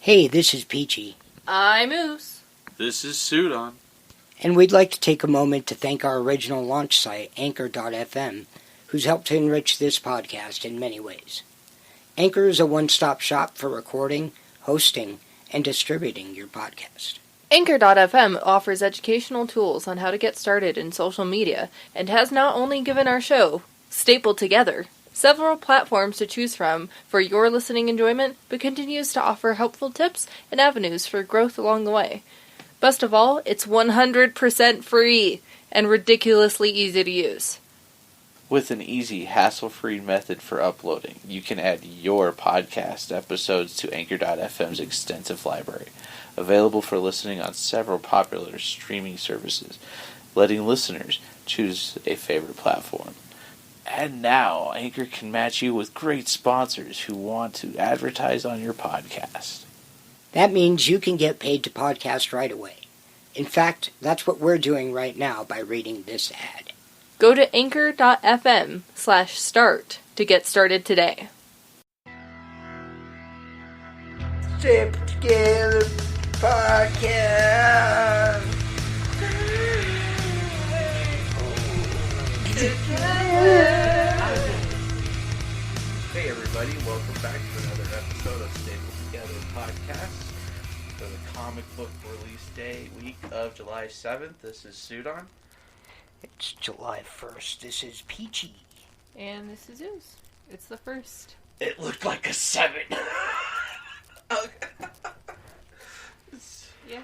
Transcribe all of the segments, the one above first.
Hey, this is Peachy. I'm Moose. This is Sudan. And we'd like to take a moment to thank our original launch site, Anchor.fm, who's helped to enrich this podcast in many ways. Anchor is a one-stop shop for recording, hosting, and distributing your podcast. Anchor.fm offers educational tools on how to get started in social media and has not only given our show, stapled together, several platforms to choose from for your listening enjoyment, but continues to offer helpful tips and avenues for growth along the way. Best of all, it's 100% free and ridiculously easy to use. With an easy, hassle-free method for uploading, you can add your podcast episodes to Anchor.fm's extensive library, available for listening on several popular streaming services, letting listeners choose a favorite platform. And now, Anchor can match you with great sponsors who want to advertise on your podcast. That means you can get paid to podcast right away. In fact, that's what we're doing right now by reading this ad. Go to anchor.fm/start to get started today. Step Together Podcast. Hey everybody, welcome back to another episode of Staple Together Podcast for the comic book release day week of July 7th. This is Sudan. It's July 1st. This is Peachy. And this is Ooze. It's the first. It looked like a 7. Yeah.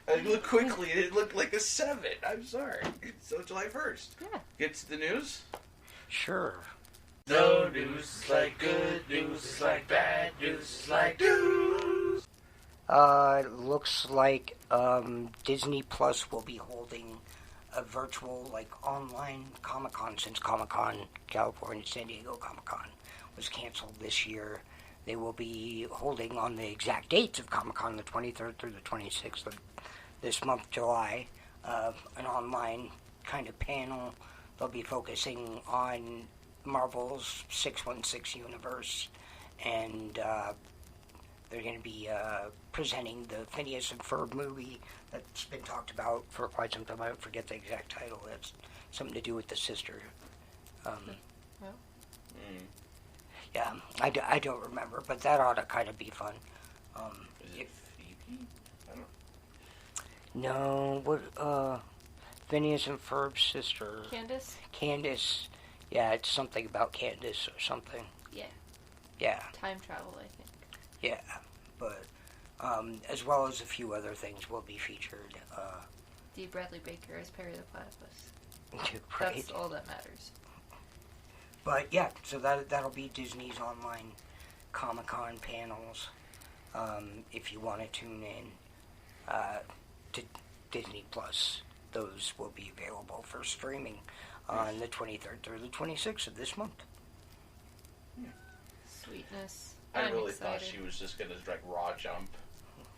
I looked quickly and it looked like a 7. I'm sorry. It's so July 1st. Yeah. Get to the news? Sure. No news is like good news is like bad news is like news. It looks like Disney Plus will be holding a virtual, online Comic-Con since Comic-Con, California, San Diego Comic-Con was canceled this year. They will be holding on the exact dates of Comic-Con, the 23rd through the 26th of this month, July, an online kind of panel. They'll be focusing on Marvel's 616 universe, and they're going to be presenting the Phineas and Ferb movie that's been talked about for quite some time. I forget the exact title. It's something to do with the sister. Yeah, I don't remember, but that ought to kind of be fun. Is it Phoebe? I don't... No, what, Phineas and Ferb's sister. Candace. Yeah, it's something about Candace or something. Yeah. Yeah. Time travel, I think. Yeah, but as well as a few other things will be featured. D. Bradley Baker as Perry the Platypus. Right. That's all that matters. But yeah, so that'll be Disney's online Comic-Con panels. If you want to tune in to Disney Plus, those will be available for streaming on the 23rd through the 26th of this month. Sweetness. I I'm really excited. thought she was just going to raw jump,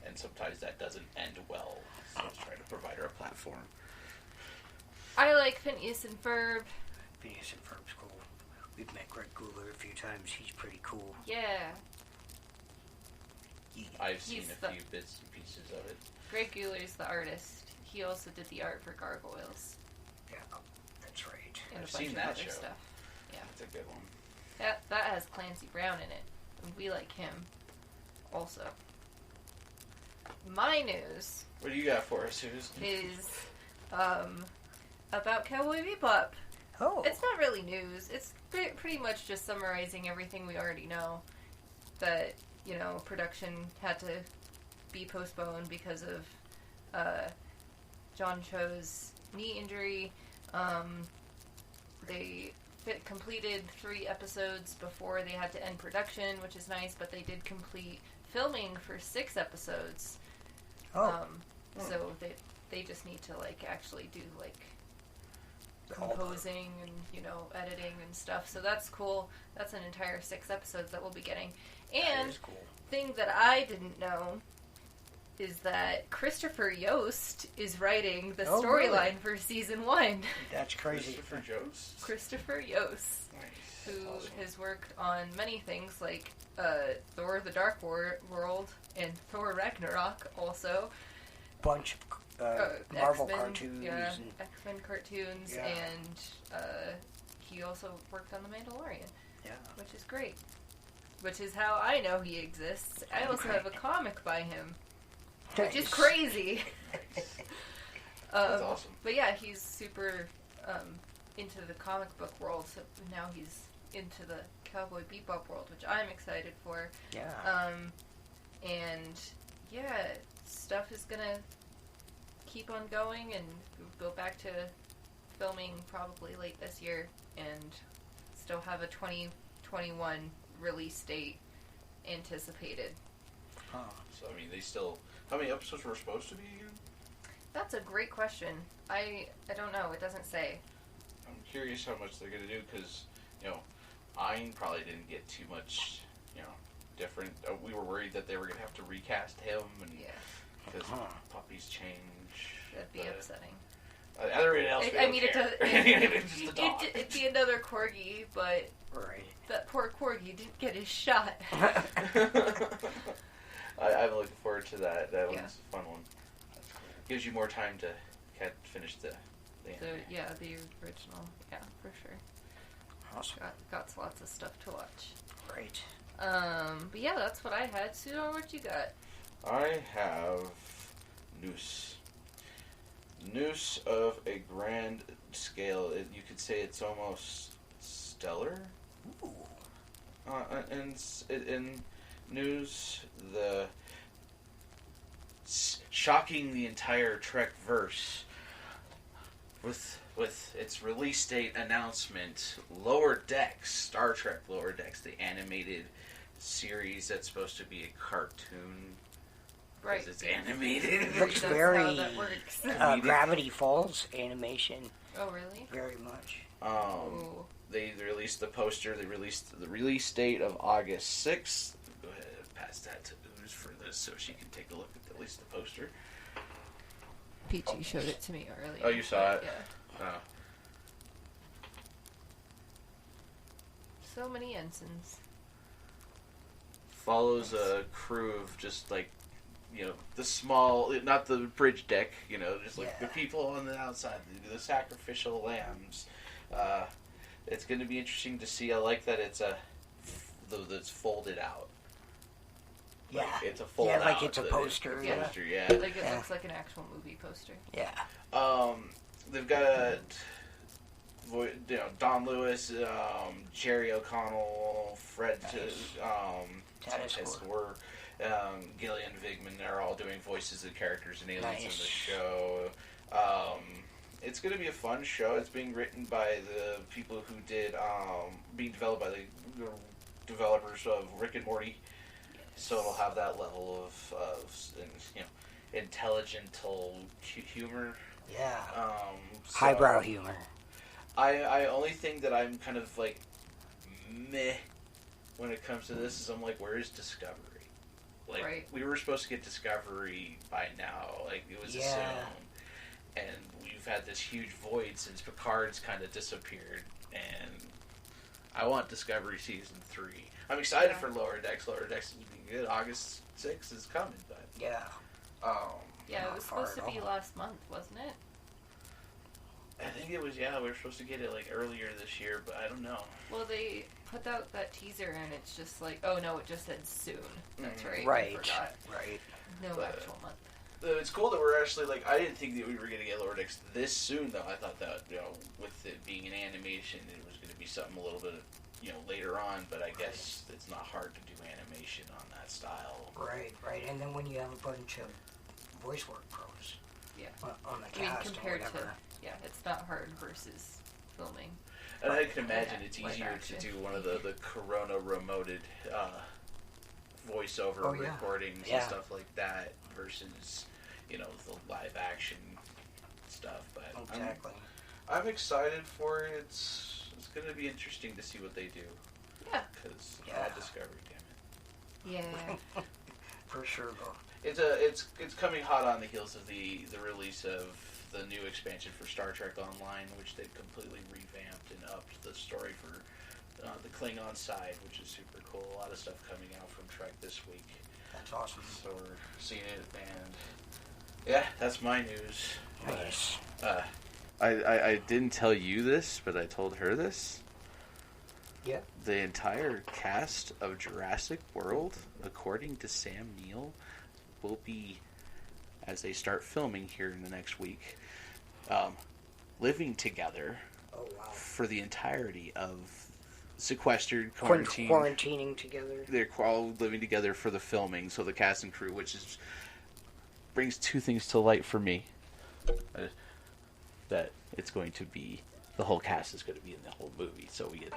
and sometimes that doesn't end well, so I was trying to provide her a platform. I like Phineas and Ferb. Phineas and Ferb's cool. We've met Greg Guler a few times. He's pretty cool. Yeah. I've seen He's a few bits and pieces of it. Greg Guler's the artist. He also did the art for Gargoyles. Yeah, that's right. And I've a bunch seen of that other show. stuff. Yeah. That's a good one. That has Clancy Brown in it. And we like him also. My news What do you got for us, Susan? is about Cowboy Bebop. Oh. It's not really news. It's pretty much just summarizing everything we already know. That, production had to be postponed because of John Cho's knee injury. They completed 3 episodes before they had to end production, which is nice, but they did complete filming for 6 episodes. So they just need to, actually do, composing and, editing and stuff. So that's cool. That's an entire 6 episodes that we'll be getting. And That is cool. thing that I didn't know is that Christopher Yost is writing the storyline for season 1. That's crazy. Christopher Jost? Christopher Yost. Nice. who Awesome. has worked on many things like Thor: The Dark World and Thor: Ragnarok. Also, Bunch of Marvel X-Men, cartoons. yeah, And, X-Men cartoons, Yeah. and he also worked on The Mandalorian, yeah. which is great. Which is how I know he exists. I also have a comic by him, which is Nice. crazy. That's awesome. But yeah, he's super into the comic book world, so now he's into the Cowboy Bebop world, which I'm excited for. Yeah. And yeah, stuff is gonna keep on going and go back to filming probably late this year and still have a 2021 release date anticipated. Huh. So, I mean, they still... How many episodes were supposed to be again? That's a great question. I don't know. It doesn't say. I'm curious how much they're going to do, because, you know, Ein probably didn't get too much, you know, different. We were worried that they were going to have to recast him, and Yeah, because puppies change. that'd be upsetting. Everything else, I mean, it does. It's just a dog. It'd be another corgi, but Right. that poor corgi didn't get his shot. I'm looking forward to that. That Yeah. one's a fun one. Gives you more time to finish the So anime. yeah, the original. Yeah, for sure. Awesome. Got lots of stuff to watch. Great. But yeah, that's what I had. Sudo, what you got? I have Noose. Noose of a grand scale. You could say it's almost stellar. Ooh. In News, the shocking the entire Trek verse with its release date announcement. Lower Decks, Star Trek Lower Decks, the animated series that's supposed to be a cartoon. Right. Because it's animated. It looks That's very how that works. Gravity Falls animation. Oh, really? Very much. Ooh. They released the poster. They released the release date of August 6th. Go ahead and pass that to Ooze for this so she can take a look at least the poster. Peachy showed it to me earlier. Oh, you saw it? Yeah. Oh. So many ensigns. Follows a crew of just like, you know, the small, not the bridge deck, you know, just like the people on the outside, the sacrificial lambs. It's going to be interesting to see. I like that it's that's folded out. Yeah. Like, it's a fold Yeah, like out. it's a poster. Yeah. Poster, yeah. Like it looks like an actual movie poster. Yeah. They've got Don Lewis, Jerry O'Connell, Fred Tatascore, Gillian Vigman. They're all doing voices of characters and aliens in the show. It's going to be a fun show. It's being written by the people who did, being developed by the developers of Rick and Morty. So it'll have that level of intelligental humor. Yeah. So Highbrow humor. I only think that I'm kind of like meh when it comes to this is I'm like, where is Discovery? Like, Right. we were supposed to get Discovery by now. Like, it was assumed. And we've had this huge void since Picard's kind of disappeared. And I want Discovery Season 3. I'm excited for Lower Decks. Lower Decks is being good. August 6th is coming, but... Yeah. Yeah, it was supposed to be last month, wasn't it? I think it was, we were supposed to get it, like, earlier this year, but I don't know. Well, they put out that teaser and it's just like, oh no, it just said soon. That's right. Right. I forgot. Right. No actual month. It's cool that we're actually, like, I didn't think that we were going to get Lower Decks this soon, though. I thought that, with it being an animation, it was going to be something a little bit, later on, but I guess it's not hard to do animation on that style. Right. And then when you have a bunch of voice work pros. Yeah. On the I mean, cast compared or whatever. to, it's not hard versus filming. And I can imagine it's live easier action. to do one of the Corona remoted voiceover recordings and stuff like that versus, the live action stuff. But Exactly. I'm excited for it. It's going to be interesting to see what they do. Yeah. Because Discovery, damn it. Yeah. For sure, though. It's coming hot on the heels of the release of the new expansion for Star Trek Online, which they've completely revamped and upped the story for the Klingon side, which is super cool. A lot of stuff coming out from Trek this week. That's awesome. So we're seeing it, and yeah, that's my news. Nice. I didn't tell you this, but I told her this. Yeah. The entire cast of Jurassic World, according to Sam Neill, will be, as they start filming here in the next week, living together for the entirety of sequestered quarantine. Quarantining together. They're all living together for the filming, so the cast and crew, which is brings two things to light for me. That it's going to be, the whole cast is going to be in the whole movie, so we get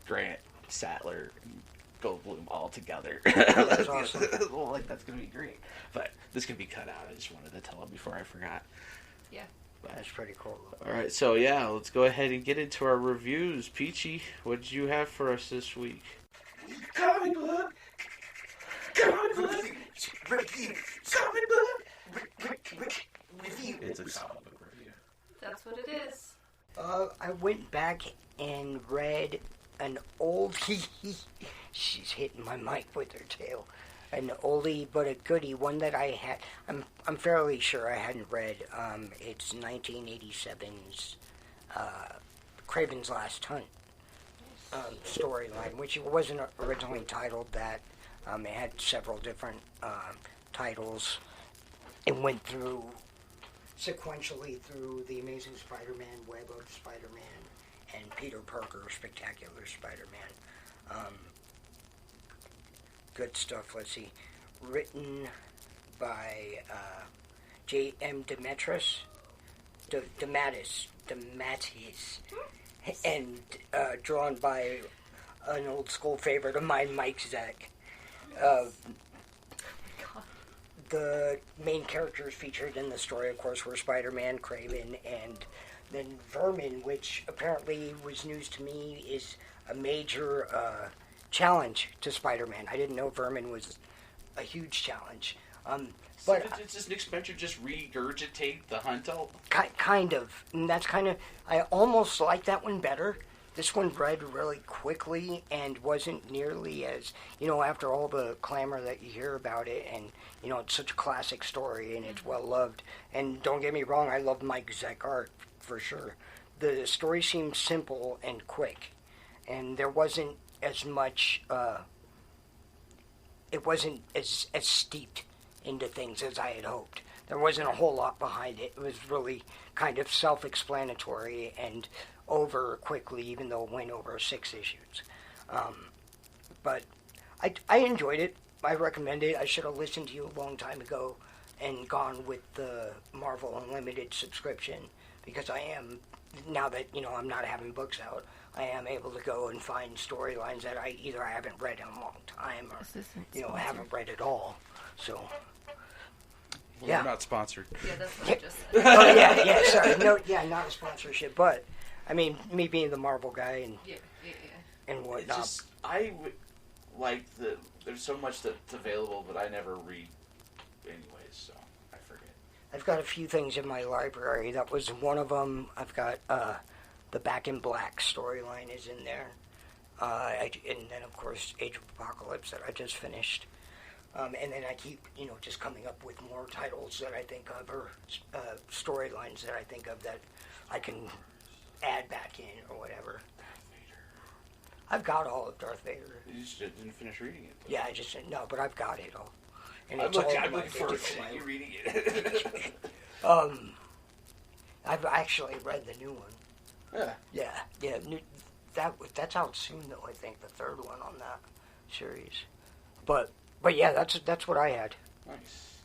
Grant, Sattler, and Goldblum all together. That's awesome. Well, like, that's going to be great. But this can be cut out. I just wanted to tell them before I forgot. Yeah. That's pretty cool. Alright, so yeah, let's go ahead and get into our reviews. Peachy, what did you have for us this week? Comic book review. It's a comic book review. That's what it is. I went back and read an old... She's hitting my mic with her tail. An oldie but a goodie, one that I had... I'm fairly sure I hadn't read. It's 1987's Craven's Last Hunt storyline, which wasn't originally titled that. It had several different titles. It went through sequentially through The Amazing Spider-Man, Web of Spider-Man, and Peter Parker, Spectacular Spider-Man. Good stuff. Let's see. Written by J.M. Demetrius, Dematis, and drawn by an old school favorite of mine, Mike Zeck. The main characters featured in the story, of course, were Spider-Man, Kraven, and then Vermin, which apparently was news to me, is a major challenge to Spider-Man. I didn't know Vermin was a huge challenge. But does Nick Spencer just regurgitate the Hunt out? Kind of. And that's kind of... I almost like that one better. This one read really quickly and wasn't nearly as... after all the clamor that you hear about it, and, it's such a classic story, and it's well-loved. And don't get me wrong, I love Mike Zeck art, for sure. The story seemed simple and quick, and there wasn't as much... it wasn't as steeped into things as I had hoped. There wasn't a whole lot behind it. It was really kind of self-explanatory and over quickly, even though it went over 6 issues. But I enjoyed it. I recommend it. I should have listened to you a long time ago and gone with the Marvel Unlimited subscription, because I am, now that, I'm not having books out, I am able to go and find storylines that I haven't read in a long time or, haven't read at all. So... Well, yeah. We're not sponsored. Yeah, that's what I just said. Oh, yeah, sorry. No, not a sponsorship, but, I mean, me being the Marvel guy and and whatnot. I would like there's so much that's available, but I never read anyways, so I forget. I've got a few things in my library. That was one of them. I've got the Back in Black storyline is in there. And then, of course, Age of Apocalypse that I just finished. And then I keep, just coming up with more titles that I think of, or storylines that I think of that I can add back in, or whatever. Darth Vader. I've got all of Darth Vader. You just didn't finish reading it, though. Yeah, I just, no, but I've got it all. And I'm it's all looking in my forward digital to you reading it. I've actually read the new one. Yeah. Yeah. That's out soon, though, I think, the third one on that series. But yeah, that's what I had. Nice.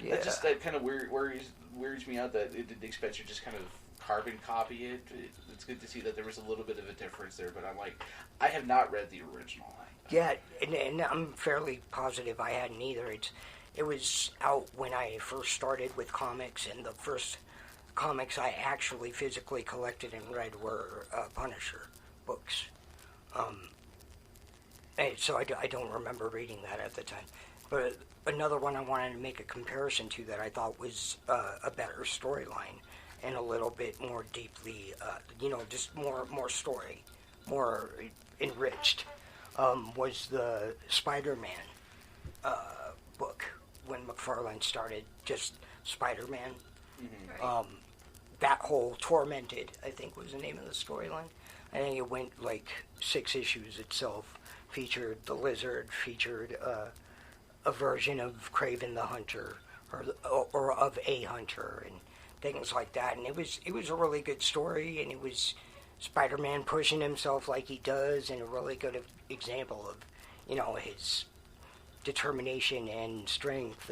Yeah. That kind of worries me out that it didn't expect you just kind of carbon copy it. It's good to see that there was a little bit of a difference there, but I'm like, I have not read the original. Yeah, and I'm fairly positive I hadn't either. It was out when I first started with comics, and the first comics I actually physically collected and read were Punisher books. And so I don't remember reading that at the time. But another one I wanted to make a comparison to that I thought was a better storyline and a little bit more deeply, just more story, more enriched was the Spider-Man book when McFarlane started just Spider-Man. Mm-hmm. That whole Tormented, I think, was the name of the storyline. I think it went like 6 issues itself. Featured the Lizard, featured a version of Kraven the Hunter, or of a Hunter, and things like that. And it was a really good story, and it was Spider-Man pushing himself like he does, and a really good example of, his determination and strength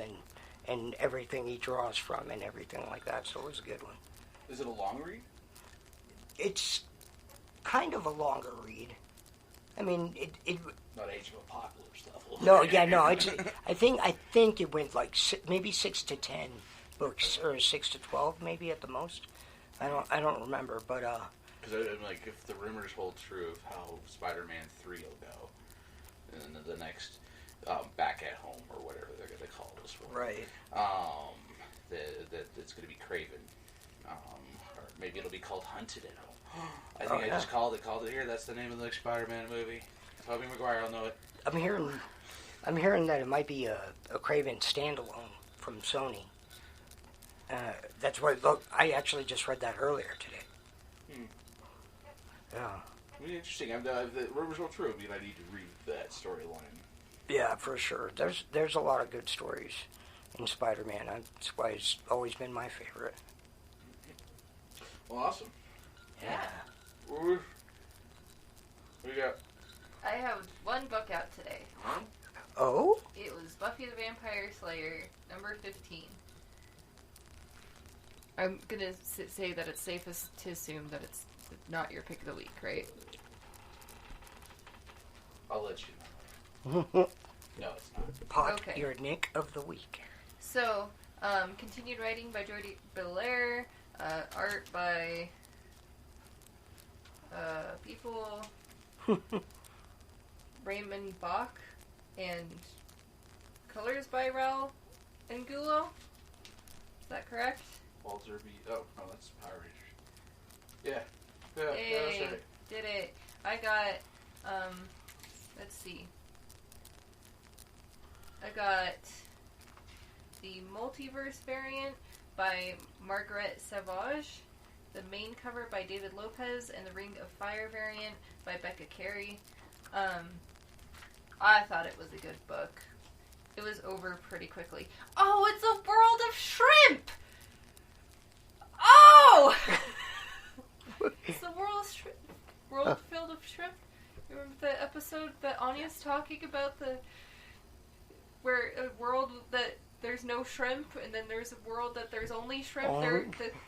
and everything he draws from and everything like that. So it was a good one. Is it a long read? It's kind of a longer read. I mean, it Not Age of Apocalypse level. no, yeah, no. It's I think it went like maybe 6 to 10 books, or 6 to 12 maybe at the most. I don't remember, but Because I'm like, if the rumors hold true of how Spider-Man 3 will go, and then the next Back at Home or whatever they're going to call this one, right. That it's going to be Kraven, or maybe it'll be called Hunted at Home. I think I just called it here. That's the name of the next Spider-Man movie. Tobey Maguire will know it. I'm hearing that it might be a Kraven standalone from Sony. That's what I actually just read that earlier today. Yeah. Really interesting. If the rumors hold true, I mean, I need to read that storyline. Yeah, for sure. There's a lot of good stories in Spider-Man. That's why it's always been my favorite. Well, awesome. Yeah. What do you got? I have one book out today. Oh? It was Buffy the Vampire Slayer, number 15. I'm gonna say that it's safest to assume that it's not your pick of the week, right? I'll let you know. No, it's not. Pot, Okay. your Nick of the week. So, continued writing by Jordi Belair, art by people Raymond Bach, and colors by Raul Angulo. Is that correct? Walter B. Oh, no, that's Power Rangers. Yeah, Yay, that's right. did it. I got, let's see. I got the Multiverse variant by Margaret Savage, the main cover by David Lopez, and the Ring of Fire variant by Becca Carey. I thought it was a good book. It was over pretty quickly. Oh, it's a world of shrimp! Oh! It's the world filled of shrimp. Remember the episode that Anya's talking about where a world that there's no shrimp, and then there's a world that there's only shrimp?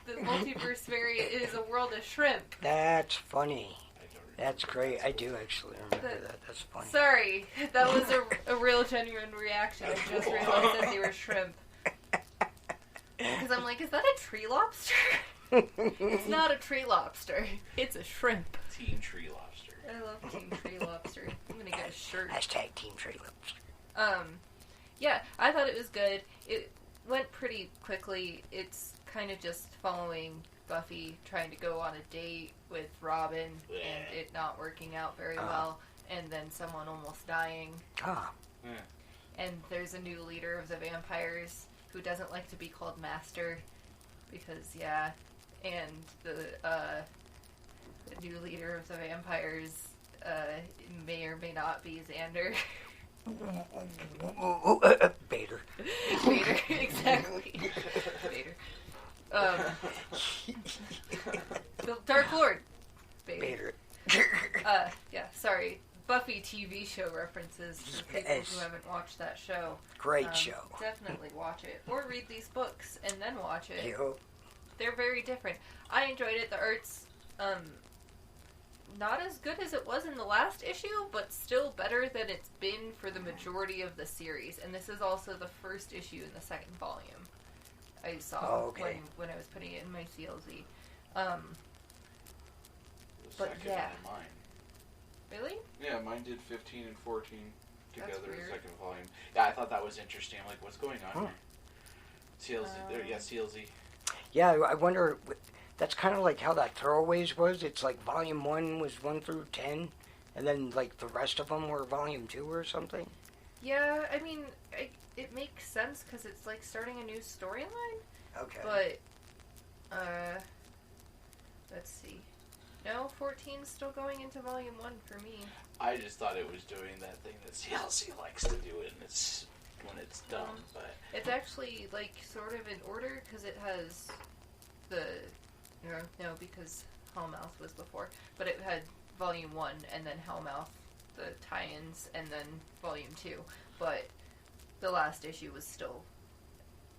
The multiverse variant is a world of shrimp. That's funny. That's great. I do actually remember that. That's funny. Sorry, that was a real genuine reaction. I just realized that they were shrimp. Because I'm like, is that a tree lobster? It's not a tree lobster. It's a shrimp. Team Tree Lobster. I love Team Tree Lobster. I'm gonna get a shirt. Hashtag Team Tree Lobster. Yeah, I thought it was good. It went pretty quickly. It's kind of just following Buffy trying to go on a date with Robin and it not working out very well, and then someone almost dying. And there's a new leader of the vampires who doesn't like to be called Master because, and the new leader of the vampires may or may not be Xander. Bader. Vader, exactly. Vader. The Dark Lord. Bader. Sorry. Buffy TV show references for people who haven't watched that show. Great show. Definitely watch it. Or read these books and then watch it. Yo. They're very different. I enjoyed it. The art's not as good as it was in the last issue, but still better than it's been for the majority of the series. And this is also the first issue in the second volume I saw when I was putting it in my CLZ. But yeah. Mine. Really? Yeah, mine did 15 and 14 together in the second volume. Yeah, I thought that was interesting. I'm like, what's going on here? CLZ. CLZ. Yeah, I wonder. That's kind of like how that Throwaways was. It's like volume 1 was 1 through 10, And then, like, the rest of them were Volume 2 or something? Yeah, I mean, it makes sense because it's like starting a new storyline. Okay. But, let's see. No, 14's still going into Volume 1 for me. I just thought it was doing that thing that CLC likes to do it, and it's when it's dumb, but... It's actually, like, sort of in order, because it has the... No, because Hellmouth was before. But it had Volume 1, and then Hellmouth, the tie-ins, and then Volume 2. But the last issue was still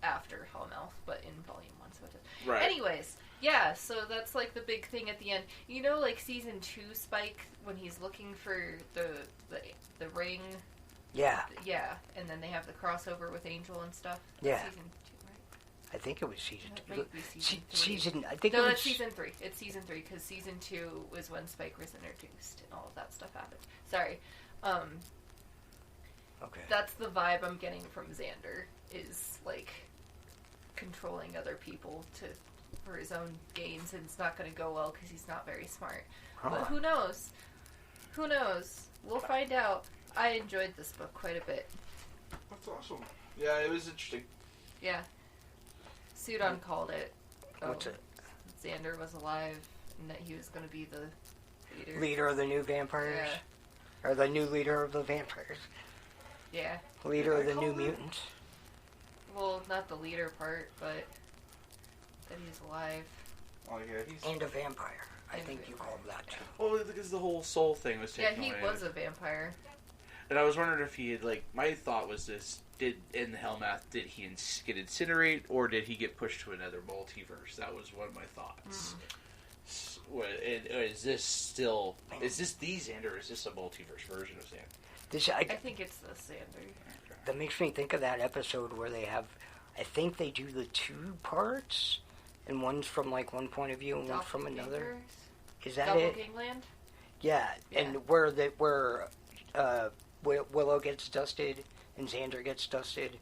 after Hellmouth, but in Volume 1, so it did. Right. Anyways, yeah, so that's, like, the big thing at the end. You know, like, Season 2 Spike, when he's looking for the ring... Yeah. Yeah, and then they have the crossover with Angel and stuff. Yeah. Season 2, right? I think it was Season 2. That might be season 3. I think no, it was... it's Season 3. It's Season 3, because Season 2 was when Spike was introduced and all of that stuff happened. Sorry. Okay. That's the vibe I'm getting from Xander, is, like, controlling other people for his own gains, and it's not going to go well because he's not very smart. Huh. But who knows? Who knows? We'll find out. I enjoyed this book quite a bit. That's awesome. Yeah, it was interesting. Yeah. Sudan called it. What's it? Xander was alive, and that he was going to be the leader. Leader of the new vampires? Yeah. Or the new leader of the vampires? Yeah. Leader of the new mutants? Well, not the leader part, but that he's alive. Oh, yeah, he's... And a vampire. I And a think you vampire. called that too. Well, because the whole soul thing was Yeah, taken he away. was a vampire. And I was wondering if he had, like, my thought was this, in the Hellmouth, did he get incinerate, or did he get pushed to another multiverse? That was one of my thoughts. Is this still, is this the Xander, or is this a multiverse version of Xander? I think it's the Xander. That makes me think of that episode where they have, I think they do the 2 parts, and one's from, like, one point of view and one's from another. Is that it? Doppelgangland? Yeah, and where Willow gets dusted and Xander gets dusted,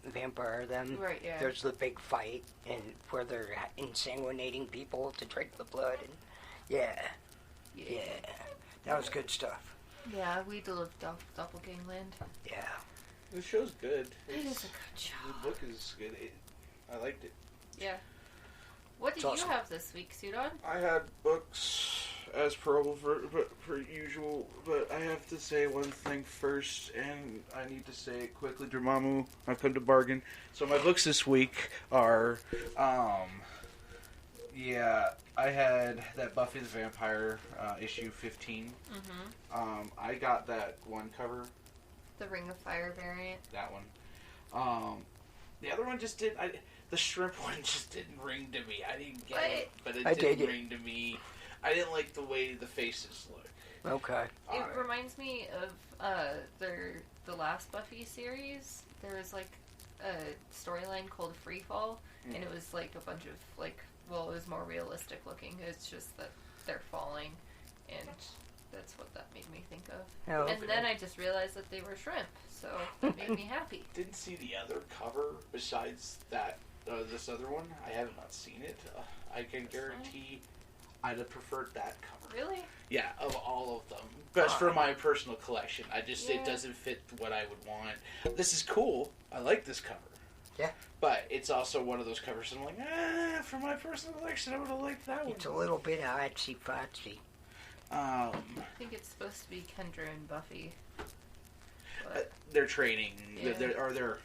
vampire them. Right, yeah. There's the big fight and where they're insanguinating people to drink the blood. And yeah, that was good stuff. Yeah, we love Doppelgangland. Yeah. The show's good. It is a good show. The book is good. I liked it. Yeah. What did It's you awesome. have this week, Sudan? I had books as per usual, but I have to say one thing first, and I need to say it quickly. Dormammu, I've come to bargain. So my books this week are, I had that Buffy the Vampire issue 15. Mm-hmm. I got that one cover. The Ring of Fire variant. That one. The other one just didn't. The shrimp one just didn't ring to me. I didn't get it, but it didn't ring to me. I didn't like the way the faces look. Okay. It reminds me of the last Buffy series. There was like a storyline called Freefall, and it was like a bunch of it was more realistic looking. It's just that they're falling, and that's what that made me think of. Oh, and then I just realized that they were shrimp, so that made me happy. Didn't see the other cover besides that. This other one, I have not seen it. I can guarantee I'd have preferred that cover. Really? Yeah, of all of them. Best for my personal collection. It doesn't fit what I would want. This is cool. I like this cover. Yeah. But it's also one of those covers I'm like, for my personal collection, I would have liked that one. It's a little bit artsy-fartsy. I think it's supposed to be Kendra and Buffy. But They're training, Yeah. their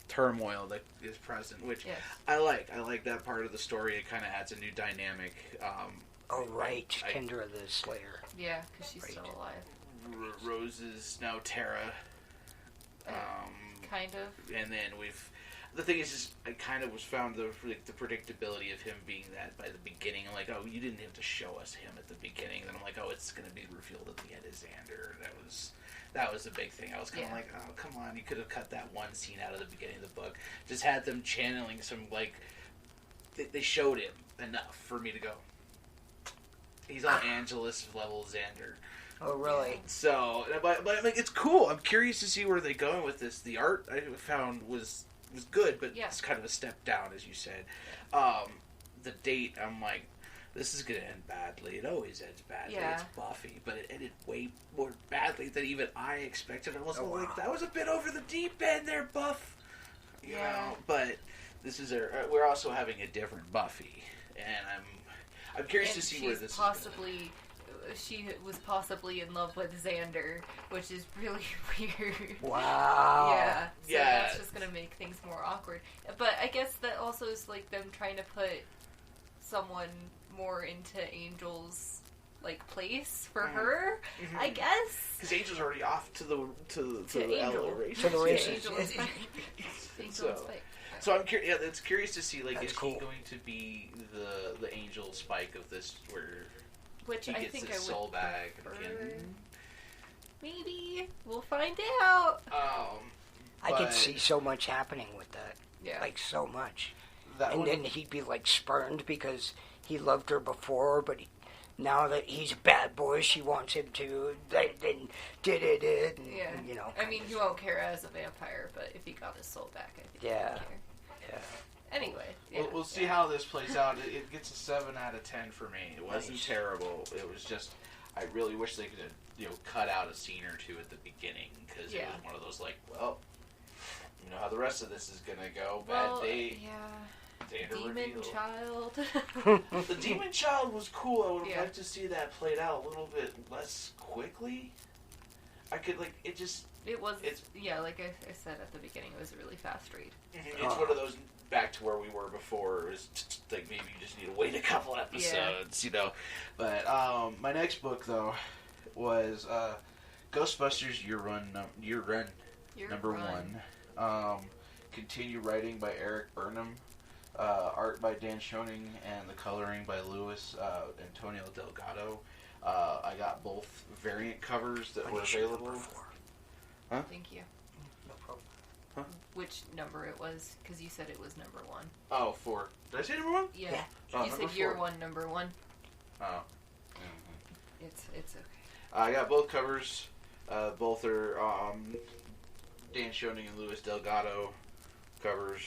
turmoil that is present, which I like. I like that part of the story. It kind of adds a new dynamic. Kendra the Slayer. yeah, because she's still alive. Rose is now Tara. Kind of. And then the thing is I kind of was found the predictability of him being that by the beginning. I'm like, oh, you didn't have to show us him at the beginning. Then I'm like, oh, it's going to be revealed at the end as Xander. That was the big thing. I was kind of like, oh, come on, you could have cut that one scene out of the beginning of the book. Just had them channeling some, they showed him enough for me to go, he's on Angelus level Xander. Oh, really? So, but it's cool. I'm curious to see where they're going with this. The art I found was good, but it's kind of a step down, as you said. The date, I'm like, this is going to end badly. It always ends badly. Yeah. It's Buffy, but it ended way more badly than even I expected. I was Oh, wow. like, that was a bit over the deep end there, Buff. You know, but this is we're also having a different Buffy, and I'm curious to see where this possibly. She was possibly in love with Xander, which is really weird. Wow. Yeah. So Yeah. that's just gonna make things more awkward. But I guess that also is like them trying to put someone more into Angel's like place for her. Mm-hmm. I guess. because Angel's already off to the Angel. LA races. To the races. Angel is fake. Angel is fake. So I'm curious. Yeah, it's curious to see like That's is cool. he going to be the Angel Spike of this where Which he I gets think his I soul would back prefer. again? Maybe we'll find out. I could But see so much happening with that. Yeah. Like, so much. that And one, then he'd be, like, spurned because he loved her before, but now that he's a bad boy, she wants him to. Then did it, and, Yeah. you know. I mean, he won't care as a vampire, but if he got his soul back, I think Yeah. he would care. Yeah. Anyway, yeah. we'll see how this plays out. It gets a 7 out of 10 for me. It wasn't Nice. terrible. It was just I really wish they could have cut out a scene or two at the beginning because it Yeah. was one of those like, well, you know how the rest of this is gonna go. Well, Bad date. yeah. Data Demon reveal. child. The Demon Child was cool. I would have Yeah. liked to see that played out a little bit less quickly. I could it just. It was, It's- yeah, like I said at the beginning, it was a really fast read. It's one of those back to where we were before. It was like maybe you just need to wait a couple episodes, you know. But my next book though was Ghostbusters Year Run number 1. Continue writing by Eric Burnham, art by Dan Schoening, and the coloring by Luis Antonio Delgado. I got both variant covers that were available. Thank you. No problem. Which number it was, because you said it was number 1. Oh, 4. Did I say number 1? Yeah. Yeah. Oh, You number said year 4. 1, number 1. Oh. It's okay. I got both covers. Both are Dan Schoening and Luis Delgado covers.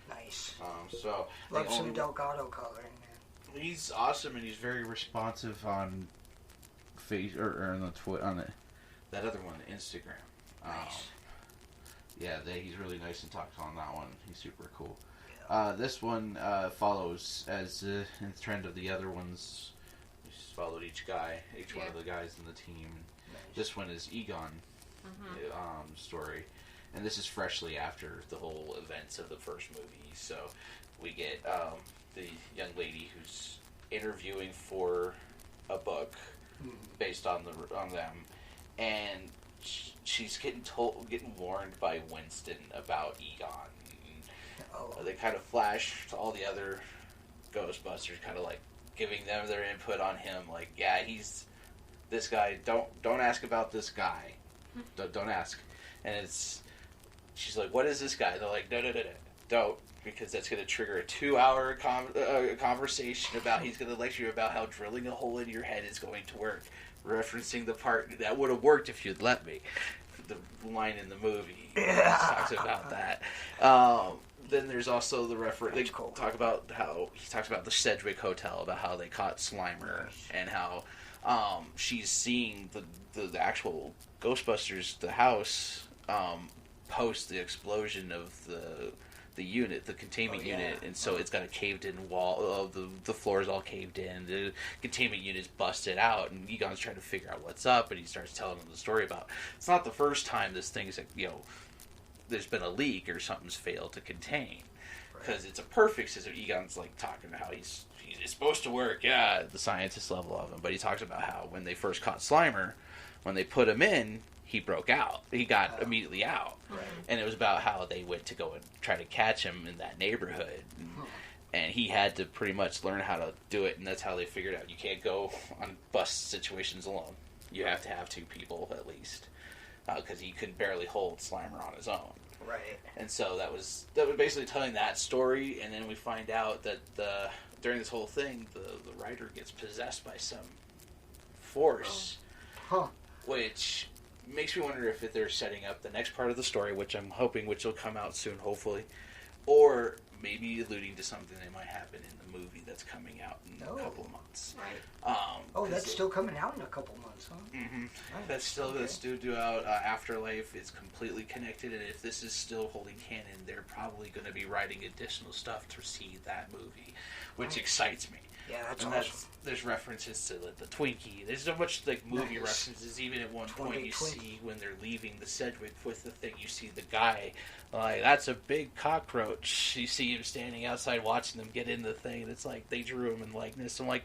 Nice. So Love the some only- Delgado coloring, man. He's awesome and he's very responsive on face or on the on the that other one, Instagram. Nice. Yeah, he's really nice and talks on that one. He's super cool. Yeah. This one follows as in the trend of the other ones. We just followed each one of the guys in the team. Nice. This one is Egon story, and this is freshly after the whole events of the first movie. So we get the young lady who's interviewing for a book based on them, and she's getting warned by Winston about Egon. Oh. They kind of flash to all the other Ghostbusters, kind of like giving them their input on him. Like, yeah, he's this guy. Don't ask about this guy. Don't ask. And she's like, what is this guy? They're like, no, don't, because that's going to trigger a 2-hour conversation about. He's going to lecture you about how drilling a hole in your head is going to work, referencing the part that would have worked if you'd let me. The line in the movie talks about that. Then there's also the reference. They talk about how he talks about the Sedgwick Hotel, about how they caught Slimer, and how she's seeing the actual Ghostbusters, the house, post the explosion of the unit, the containment unit, and so it's got a caved-in wall. The floor is all caved in. The containment unit's busted out, and Egon's trying to figure out what's up, and he starts telling them the story about. It's not the first time this thing's there's been a leak or something's failed to contain, because it's a perfect system. Egon's like talking about how he's supposed to work, yeah, the scientist level of him, but he talks about how when they first caught Slimer, when they put him in, he broke out. He got immediately out. Right. And it was about how they went to go and try to catch him in that neighborhood. And he had to pretty much learn how to do it, and that's how they figured out you can't go on bus situations alone. You have to have 2 people at least, because he could barely hold Slimer on his own. Right. And so that was basically telling that story, and then we find out that during this whole thing, the writer gets possessed by some force, which makes me wonder if they're setting up the next part of the story, which I'm hoping will come out soon, hopefully. or maybe alluding to something that might happen in the movie that's coming out in a couple months. Right. That's still coming out in a couple months, huh? Mm-hmm. Nice. That's still due out. Afterlife is completely connected, and if this is still holding canon, they're probably going to be writing additional stuff to see that movie, which excites me. Yeah, that's and awesome. There's references to the Twinkie. There's so much movie references. Even at one point, you see when they're leaving the Sedgwick with the thing, you see the guy that's a big cockroach. You see him standing outside watching them get in the thing. And it's like they drew him in likeness. I'm like,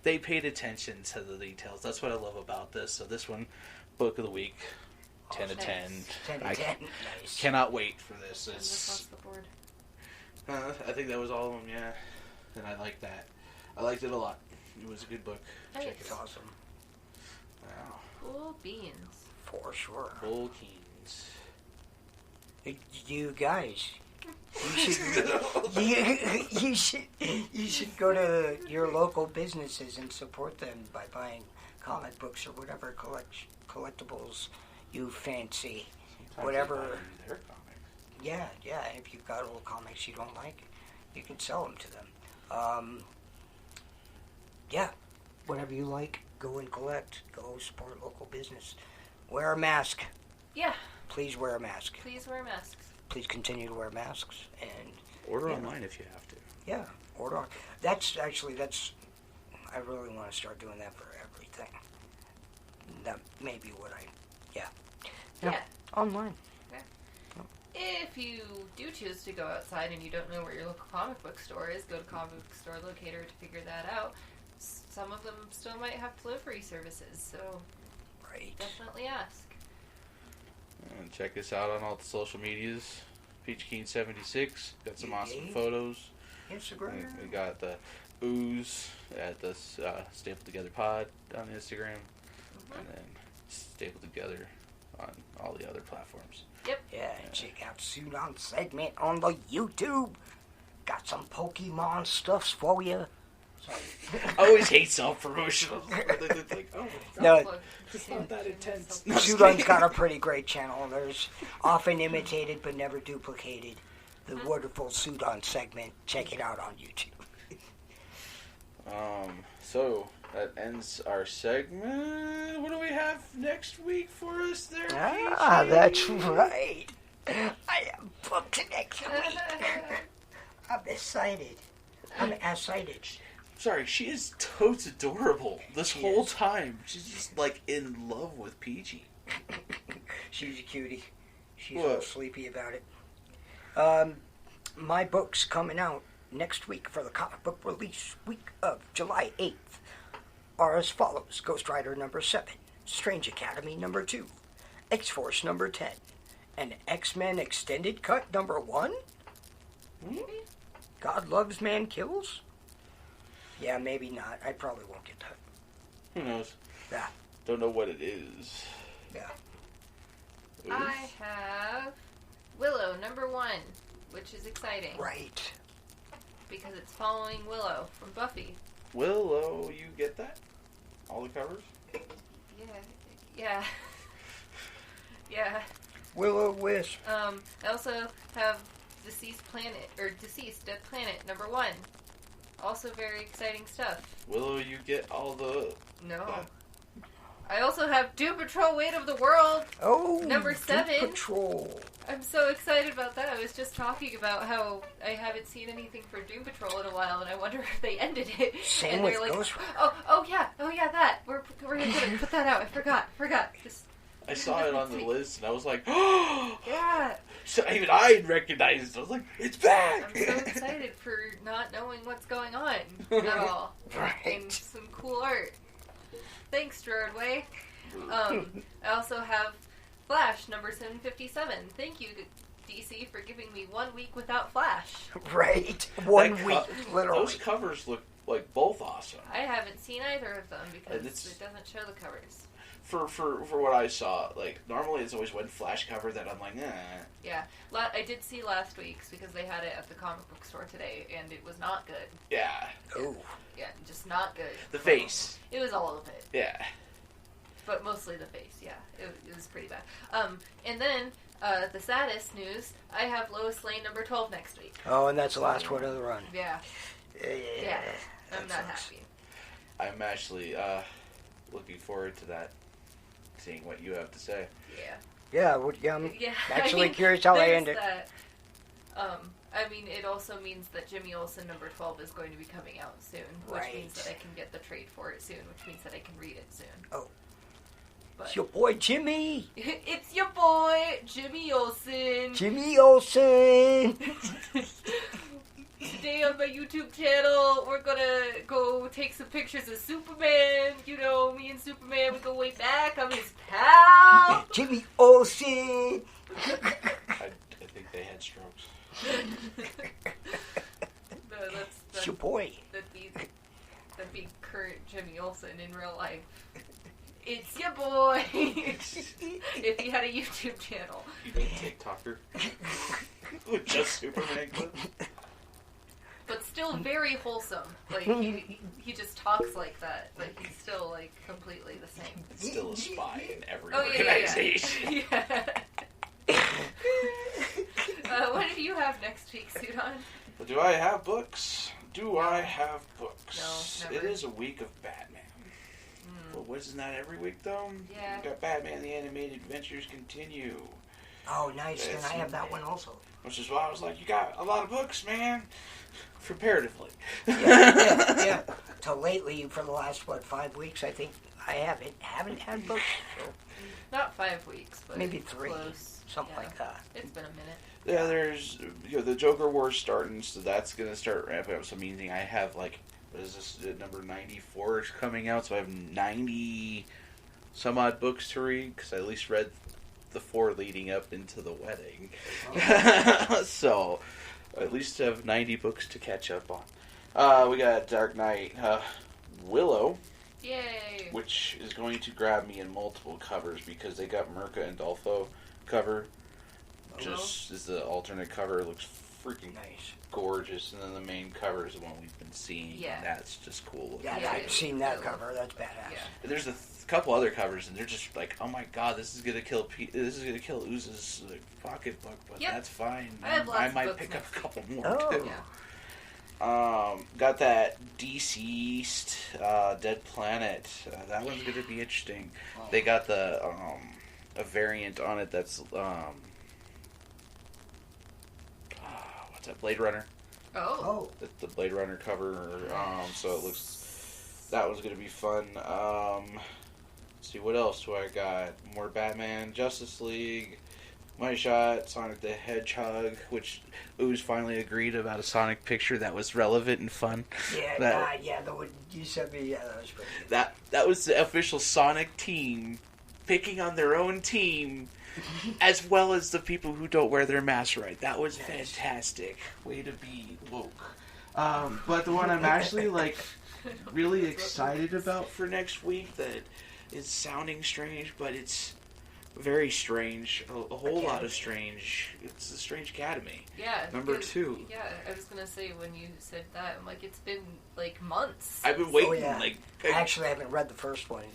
they paid attention to the details. That's what I love about this. So this one, book of the week, 10 to 10. 10 to 10. Nice. Cannot wait for this. Across the board. I think that was all of them. Yeah, and I like that. I liked it a lot. It was a good book. Nice. Check it It's out. awesome. Wow. Cool beans. For sure. Bull Keens. You guys, you should go to your local businesses and support them by buying comic books or whatever collectibles you fancy. Sometimes Whatever. they buy their comics. Yeah. If you've got old comics you don't like, you can sell them to them. Yeah, whatever you like, go and collect. Go support local business. Wear a mask. Yeah. Please wear a mask. Please wear masks. Please continue to wear masks and Order online if you have to. yeah, order on. That's I really want to start doing that for everything. That may be what Yeah. Online. If you do choose to go outside and you don't know where your local comic book store is, go to Comic Book Store Locator to figure that out. Some of them still might have delivery services, so Right. definitely ask. And check us out on all the social medias. PeachKeen76. Got some awesome Yay. photos. Instagram. We got the ooze at the Stapled Together Pod on Instagram. And then Stapled Together on all the other platforms. Yeah, and check out Sudan segment on the YouTube. Got some Pokemon stuffs for you. I always hate self-promotional. Like, oh, No, it's not that intense. Sudan's got a pretty great channel. There's often imitated but never duplicated. The wonderful Sudan segment. Check it out on YouTube. So that ends our segment. What do we have next week for us there? PG? That's right. I am booked next week. I'm excited. I'm excited. Sorry, she is totes adorable this She whole is. time. She's just like in love with Peachy. She's a cutie. She's What? all sleepy about it. My book's coming out next week for the comic book release week of July 8th are as follows. Ghost Rider number 7, Strange Academy number 2, X-Force number 10, and X-Men Extended Cut number 1? Maybe? God Loves Man Kills? Yeah, maybe not. I probably won't get that. Who knows? Yeah. Don't know what it is. Yeah. I have Willow number 1, which is exciting Right. because it's following Willow from Buffy. Willow, you get that? All the covers? Yeah. Yeah. Will-O-Wisp. I also have Deceased Dead Planet number 1. Also very exciting stuff. Willow, you get all the... No. I also have Doom Patrol Weight of the World. Oh, Number Doom 7. Patrol. I'm so excited about that. I was just talking about how I haven't seen anything for Doom Patrol in a while, and I wonder if they ended it. Same and with they're like, Ghost Rider. oh yeah, that. We're gonna put that out. I forgot. Just I saw it on the list, and I was like, yeah. So even I recognized it. I was like, it's back! I'm so excited for not knowing what's going on at all. Right. And some cool art. Thanks, Gerardway. I also have Flash number 757. Thank you, DC, for giving me 1 week without Flash. Right. 1 That week, literally. Those covers look like both awesome. I haven't seen either of them because And it's- it doesn't show the covers. For what I saw, like, normally it's always one Flash cover that I'm like, Yeah, I did see last week's because they had it at the comic book store today, and it was not good. yeah. Oh. Yeah, just not good. The face. It was all of it, Yeah. but mostly the face. Yeah, it was pretty bad. And then The saddest news, I have Lois Lane number 12 next week. Oh, and that's the last one of the run. Yeah. Yeah. I'm not happy. I'm actually looking forward to that, seeing what you have to say. Yeah. I'm actually curious how they end it. That, I mean, it also means that Jimmy Olsen number 12 is going to be coming out soon, which means that I can get the trade for it soon, which means that I can read it soon. Oh. But It's your boy, Jimmy. it's your boy, Jimmy Olsen. Jimmy Olsen. Today on my YouTube channel, we're gonna go take some pictures of Superman. You know, me and Superman, we go way back. I'm his pal. Jimmy Olsen. I think they had strokes. It's your boy. That'd be current Jimmy Olsen in real life. It's your boy. If he had a YouTube channel. You mean TikToker? With just Superman clips? But still very wholesome. Like, he just talks like that, but he's still, like, completely the same. It's still a spy in every Oh, organization. Yeah. What do you have next week, Sudan? But do I have books? I have books? No, never. It is a week of Batman. But wasn't that every week, though? Yeah. We got Batman the Animated Adventures Continue. Oh, nice. And I have that one also. Which is why I was like, you got a lot of books, man. Comparatively. Yeah. Till lately, for the last, 5 weeks, I think I haven't had books. So Not 5 weeks, but maybe 3. close. Something like that. It's been a minute. Yeah, there's the Joker War's starting, so that's gonna start ramping up. So meaning I have what is this? Number 94 is coming out, so I have 90 some odd books to read because I at least read the 4 leading up into the wedding. Oh. So I at least have 90 books to catch up on. We got Dark Knight, Willow. Yay! Which is going to grab me in multiple covers because they got Mirka and Dolfo cover. Just as the alternate cover, it looks freaking nice, gorgeous, and then the main cover is the one we've been seeing. Yeah, and that's just cool. Yeah, I've seen that cover. That's badass. Yeah. There's a couple other covers, and they're just like, oh my god, this is gonna kill Ooze's pocketbook, but that's fine. I might pick up a couple more too. Yeah. Got that Deceased Dead Planet. That one's gonna be interesting. Oh. They got the a variant on it that's what's that? Blade Runner. Oh. The Blade Runner cover. So it looks that one's gonna be fun. Let's see, what else do I got? More Batman, Justice League. Money Shot, Sonic the Hedgehog, which Ooze finally agreed about a Sonic picture that was relevant and fun. Yeah, the one you sent me, that was pretty good. That was the official Sonic team picking on their own team, as well as the people who don't wear their masks right. That was fantastic. Way to be woke. But the one I'm actually really excited about for next week that is sounding strange, but it's very strange. A whole lot of strange. It's the Strange Academy. Yeah. Number 2. Yeah, I was gonna say when you said that, I'm like, it's been months. I've been waiting. I actually haven't read the first one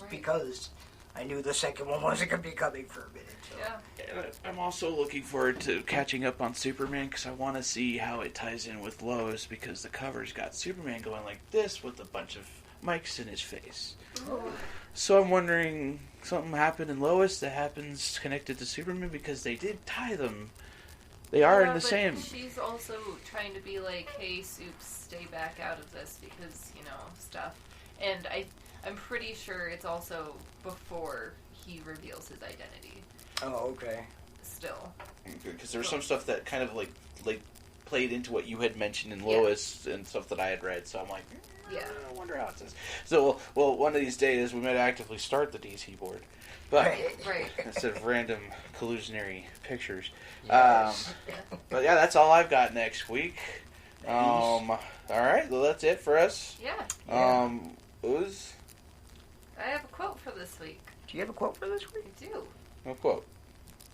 because I knew the second one wasn't going to be coming for a minute. So. Yeah. And I'm also looking forward to catching up on Superman because I want to see how it ties in with Lois because the cover's got Superman going like this with a bunch of mics in his face. Ooh. So I'm wondering something happened in Lois that happens connected to Superman because they did tie them. They are in the same. She's also trying to be like, hey, Soups, stay back out of this because, stuff. And I'm pretty sure it's also before he reveals his identity. Oh, okay. Still. Because there's some stuff that kind of like played into what you had mentioned in Lois and stuff that I had read. So I'm like, I wonder how it says. So, well, one of these days we might actively start the DC board. But right. Instead of random collusionary pictures. Yes. But yeah, that's all I've got next week. All right, well, that's it for us. Yeah. Ooze? I have a quote for this week. Do you have a quote for this week? I do. No quote.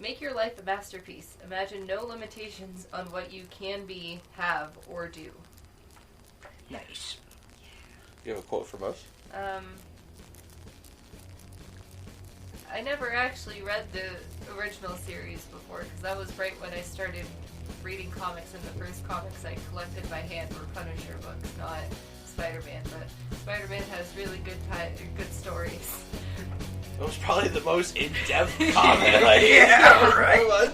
Make your life a masterpiece. Imagine no limitations on what you can be, have, or do. Nice. You have a quote from us? I never actually read the original series before, because that was right when I started reading comics, and the first comics I collected by hand were Punisher books, not Spider-Man. But Spider-Man has really good stories. It was probably the most in-depth comment. Yeah, right.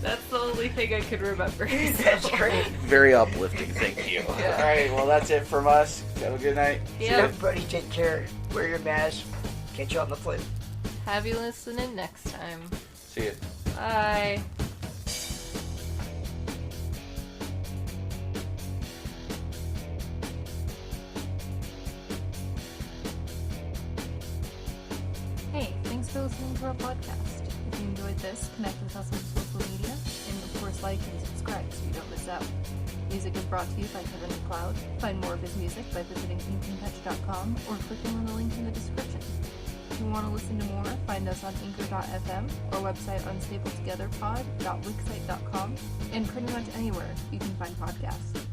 That's the only thing I could remember. That's great. Very uplifting, thank you. Yeah. Alright, well that's it from us. Have a good night. Yeah. Everybody take care. Wear your mask. Catch you on the flip. Have you listening next time. See ya. Bye. Hey, thanks for listening to our podcast. If you enjoyed this, connect with us on social media, and of course like and subscribe so you don't miss out. Music is brought to you by Kevin MacLeod. Find more of his music by visiting inkandtouch.com or clicking on the link in the description. If you want to listen to more, find us on anchor.fm, our website unstabletogetherpod.wixsite.com, and pretty much anywhere you can find podcasts.